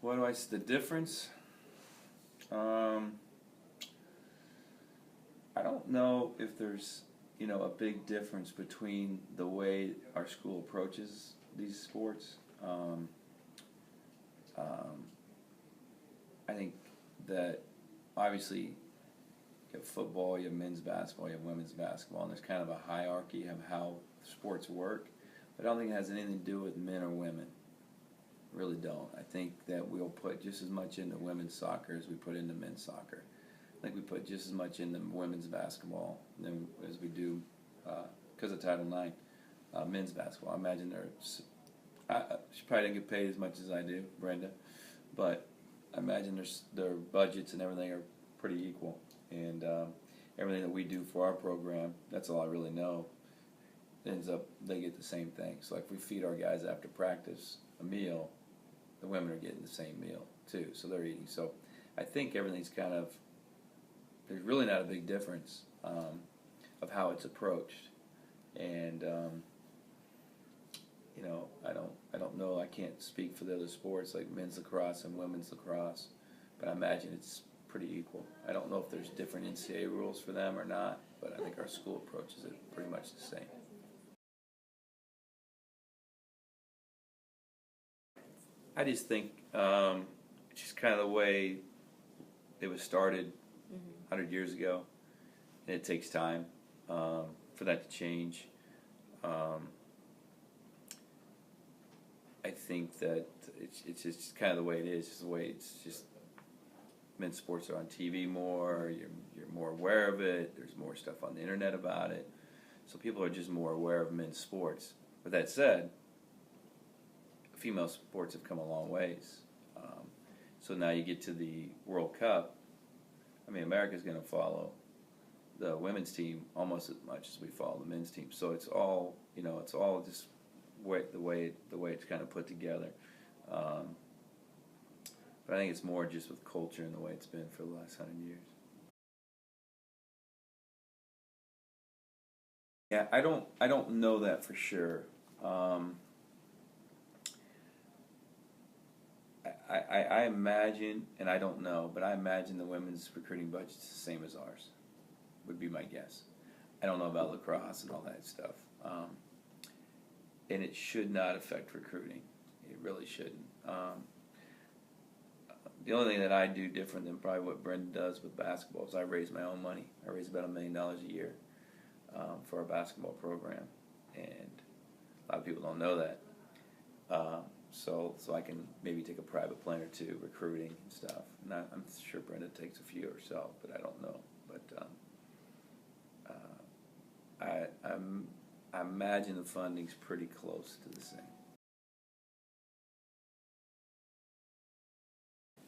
What do I see the difference? Um, I don't know if there's a big difference between the way our school approaches these sports. Um, I think that obviously you have football, you have men's basketball, you have women's basketball, and there's kind of a hierarchy of how sports work. But I don't think it has anything to do with men or women. Really don't. I think that we'll put just as much into women's soccer as we put into men's soccer. I think we put just as much into women's basketball as we do, because of Title IX, men's basketball. I imagine she probably didn't get paid as much as I do, Brenda, but I imagine their budgets and everything are pretty equal. And everything that we do for our program, that's all I really know, ends up they get the same thing. So like we feed our guys after practice a meal, the women are getting the same meal too, so they're eating. So I think everything's kind of, there's really not a big difference of how it's approached. And I don't know, I can't speak for the other sports like men's lacrosse and women's lacrosse, but I imagine it's pretty equal. I don't know if there's different NCAA rules for them or not, but I think our school approaches it pretty much the same. I just think it's just kind of the way it was started 100 years ago, and it takes time for that to change. I think that it's just kind of the way it is. It's the way it's just men's sports are on TV more. You're more aware of it. There's more stuff on the internet about it, so people are just more aware of men's sports. With that said, female sports have come a long ways. So now you get to the World Cup. I mean, America's going to follow the women's team almost as much as we follow the men's team. So it's all just the way it's kind of put together. But I think it's more just with culture and the way it's been for the last 100 years. Yeah, I don't know that for sure. I imagine, and I don't know, but I imagine the women's recruiting budget's the same as ours, would be my guess. I don't know about lacrosse and all that stuff. And it should not affect recruiting. It really shouldn't. The only thing that I do different than probably what Brenda does with basketball is I raise my own money. I raise about $1 million a year for our basketball program, and a lot of people don't know that. So I can maybe take a private plane or two recruiting and stuff. And I'm sure Brenda takes a few herself, but I don't know. But I imagine the funding's pretty close to the same.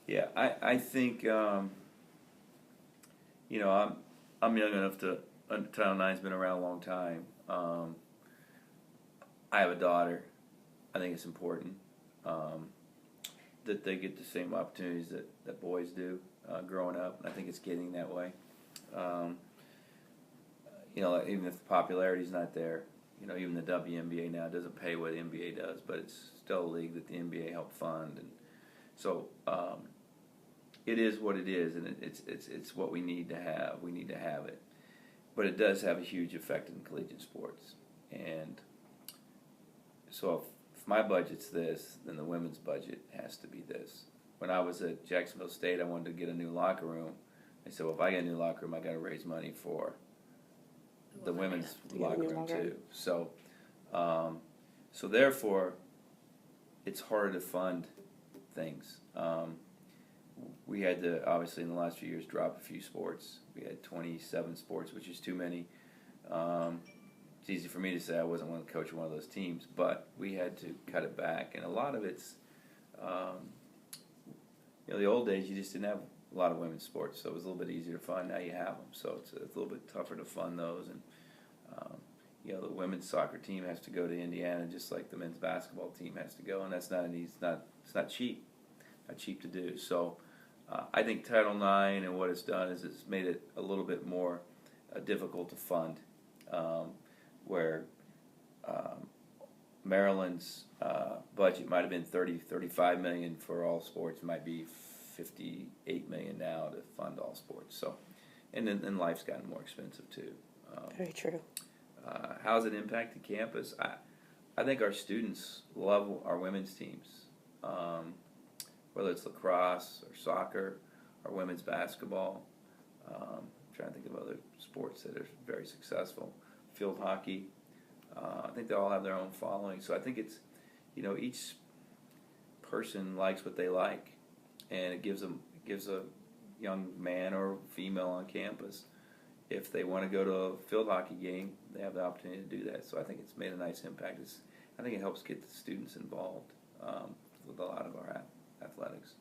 Yeah, I think I'm young enough to. Title IX's been around a long time. I have a daughter. I think it's important that they get the same opportunities that boys do growing up. I think it's getting that way. Even if the popularity's not there, even the WNBA now doesn't pay what the NBA does, but it's still a league that the NBA helped fund, and so it is what it is, and it's what we need to have. We need to have it, but it does have a huge effect in collegiate sports, and so if my budget's this, then the women's budget has to be this. When I was at Jacksonville State, I wanted to get a new locker room. I said, well, if I get a new locker room, I got to raise money for the women's locker room too. So, so therefore, it's harder to fund things. We had to, obviously, in the last few years, drop a few sports. We had 27 sports, which is too many. It's easy for me to say I wasn't one to coach one of those teams, but we had to cut it back. And a lot of it's, the old days, you just didn't have a lot of women's sports, so it was a little bit easier to fund. Now you have them, so it's a little bit tougher to fund those. And the women's soccer team has to go to Indiana, just like the men's basketball team has to go, and that's not it's not cheap, to do. So I think Title IX and what it's done is it's made it a little bit more difficult to fund, where Maryland's budget might have been 35 million for all sports. It might be 58 million now to fund all sports. So, and then life's gotten more expensive too. Very true. How's it impacted campus? I think our students love our women's teams, whether it's lacrosse or soccer or women's basketball. I'm trying to think of other sports that are very successful. Field hockey. I think they all have their own following. So I think it's, each person likes what they like, and it gives a young man or female on campus, if they want to go to a field hockey game, they have the opportunity to do that. So I think it's made a nice impact. I think it helps get the students involved with a lot of our athletics.